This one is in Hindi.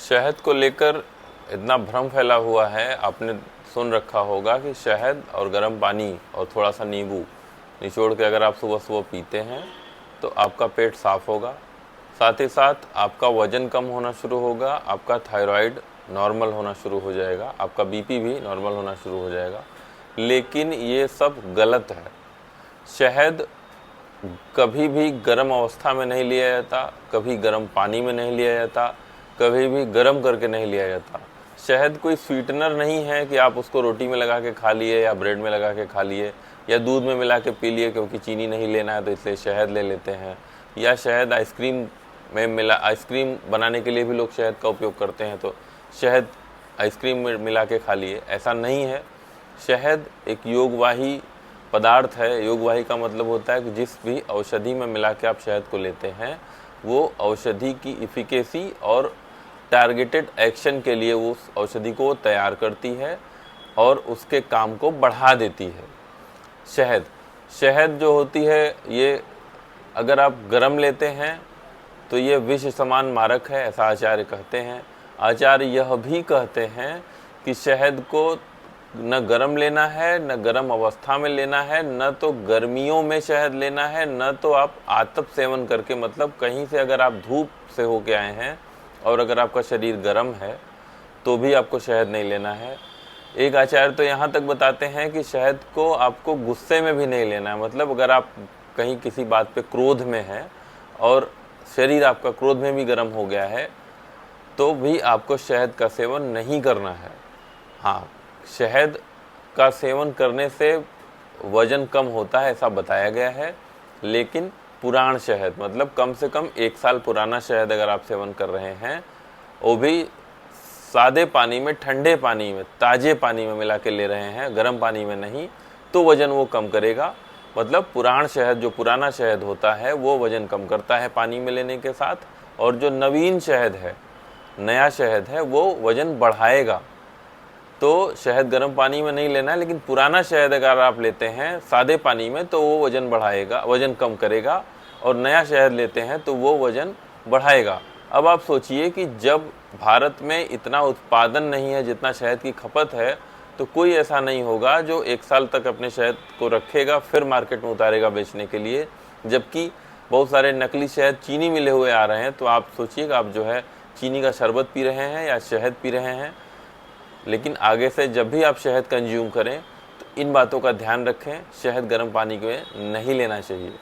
शहद को लेकर इतना भ्रम फैला हुआ है, आपने सुन रखा होगा कि शहद और गर्म पानी और थोड़ा सा नींबू निचोड़ के अगर आप सुबह सुबह पीते हैं तो आपका पेट साफ होगा, साथ ही साथ आपका वज़न कम होना शुरू होगा, आपका थायराइड नॉर्मल होना शुरू हो जाएगा, आपका बीपी भी नॉर्मल होना शुरू हो जाएगा। लेकिन ये सब गलत है। शहद कभी भी गर्म अवस्था में नहीं लिया जाता, कभी गर्म पानी में नहीं लिया जाता, कभी भी गर्म करके नहीं लिया जाता। शहद कोई स्वीटनर नहीं है कि आप उसको रोटी में लगा के खा लिए या ब्रेड में लगा के खा लिए या दूध में मिला के पी लिए, क्योंकि चीनी नहीं लेना है तो इसलिए शहद ले लेते हैं। या शहद आइसक्रीम में मिला, आइसक्रीम बनाने के लिए भी लोग शहद का उपयोग करते हैं, तो शहद आइसक्रीम में मिला के खा लिए, ऐसा नहीं है। शहद एक योगवाही पदार्थ है। योगवाही का मतलब होता है कि जिस भी औषधि में मिला के आप शहद को लेते हैं वो औषधि की इफिकेसी और टारगेटेड एक्शन के लिए उस औषधि को तैयार करती है और उसके काम को बढ़ा देती है। शहद जो होती है, ये अगर आप गर्म लेते हैं तो ये विष समान मारक है, ऐसा आचार्य कहते हैं। आचार्य यह भी कहते हैं कि शहद को न गर्म लेना है, न गर्म अवस्था में लेना है, न तो गर्मियों में शहद लेना है, न तो आप आतप सेवन करके, मतलब कहीं से अगर आप धूप से होके आए हैं और अगर आपका शरीर गर्म है तो भी आपको शहद नहीं लेना है। एक आचार्य तो यहाँ तक बताते हैं कि शहद को आपको गुस्से में भी नहीं लेना है। मतलब अगर आप कहीं किसी बात पे क्रोध में हैं और शरीर आपका क्रोध में भी गर्म हो गया है तो भी आपको शहद का सेवन नहीं करना है। हाँ, शहद का सेवन करने से वज़न कम होता है ऐसा बताया गया है, लेकिन पुरान शहद, मतलब कम से कम 1 साल पुराना शहद अगर आप सेवन कर रहे हैं, वो भी सादे पानी में, ठंडे पानी में, ताज़े पानी में मिला के ले रहे हैं, गर्म पानी में नहीं, तो वज़न वो कम करेगा। मतलब पुरान शहद, जो पुराना शहद होता है वो वज़न कम करता है पानी में लेने के साथ, और जो नवीन शहद है, नया शहद है, वो वज़न बढ़ाएगा। तो शहद गर्म पानी में नहीं लेना है, लेकिन पुराना शहद अगर आप लेते हैं सादे पानी में तो वो वज़न बढ़ाएगा, वज़न कम करेगा, और नया शहद लेते हैं तो वो वज़न बढ़ाएगा। अब आप सोचिए कि जब भारत में इतना उत्पादन नहीं है जितना शहद की खपत है, तो कोई ऐसा नहीं होगा जो 1 साल तक अपने शहद को रखेगा फिर मार्केट में उतारेगा बेचने के लिए, जबकि बहुत सारे नकली शहद चीनी मिले हुए आ रहे हैं। तो आप सोचिएगा, आप जो है चीनी का शरबत पी रहे हैं या शहद पी रहे हैं। लेकिन आगे से जब भी आप शहद कंज्यूम करें तो इन बातों का ध्यान रखें, शहद गर्म पानी में नहीं लेना चाहिए।